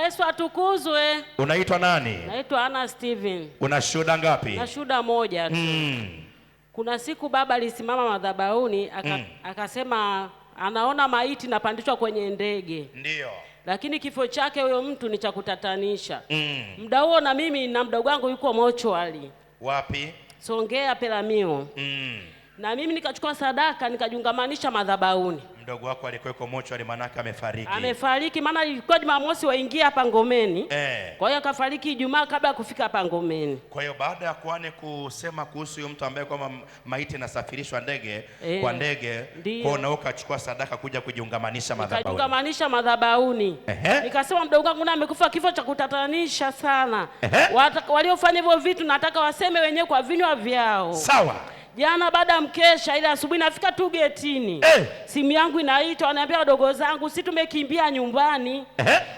Yesu atukuzwe. Unaitwa nani? Naitwa Ana Steven. Una shuhuda ngapi? Na shuhuda moja tu. Kuna siku baba alisimama madhabahuni akasema anaona maiti napandishwa kwenye ndege. Ndio. Lakini kifo chake huyo mtu ni cha kutatanisha. Muda huo na mimi na mdogo wangu yuko mochwali. Wapi? Songea Pelamio. Na mimi nikachukua sadaka nikajungamanisha madhabahuni. Mdogo wako alikuwa yuko mochwali manaka amefariki. Amefariki maana ilikuwa Jumamosi waingia hapa Ngomeni. Kwa hiyo akafariki Ijumaa kabla ya kufika hapa Ngomeni. Kwa hiyo baada ya kuane kusema kuhusu huyo mtu ambaye kwamba maiti inasafirishwa ndege kwa ndege, kwa na ukachukua sadaka kuja kujiungamanisha madhabahuni. Kujiungamanisha madhabahuni. Nikasema mdogo wangu na amekufa kifo cha kutatanisha sana. Waliofanya hivyo vitu nataka waseme wenyewe kwa vinywa vyao. Sawa. Jana baada ya mkesha ile asubuhi nafika tu getini. Simu yangu inaita, wananiambia wadogo zangu si tumekimbia nyumbani.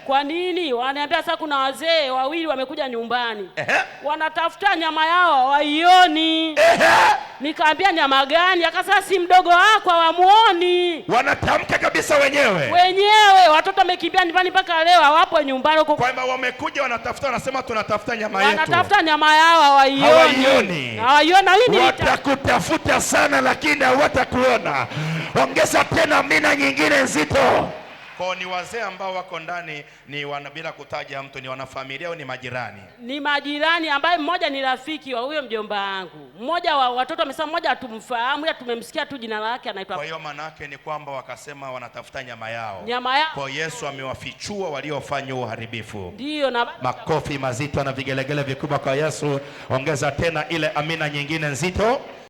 Kwa nini? Wananiambia sasa kuna wazee wawili wamekuja nyumbani. Wanatafuta nyama yao waioni. Nikaambia nyama gani? Akasema si mdogo wako hawamuoni. Wanatamka kabisa wenyewe. Watoto wamekimbia nyumbani mpaka leo hawapo nyumbani huko. Kwa hiyo wamekuja wanatafuta, wanasema tunatafuta nyama yetu. Wanatafuta nyama yao hawaioni. Watakutafuta sana lakini hawatakuona. Ongeza tena amina nyingine nzito. Kwa ni wazee ambao wako ndani ni bila kutaja mtu, ni wanafamilia au ni majirani? Ni majirani ambaye mmoja ni rafiki wa huyo mjomba wangu. Mmoja wa watoto amesema mmoja hatumfahamu ila tumemsikia tu jina lake anaitwa. Kwa hiyo maana yake ni kwamba wakasema wanatafuta nyama yao. Nyama yao. Kwa Yesu amewafichua waliofanya uharibifu. Ndio na makofi mazito na vigelegele vikubwa kwa Yesu. Ongeza tena ile amina nyingine nzito.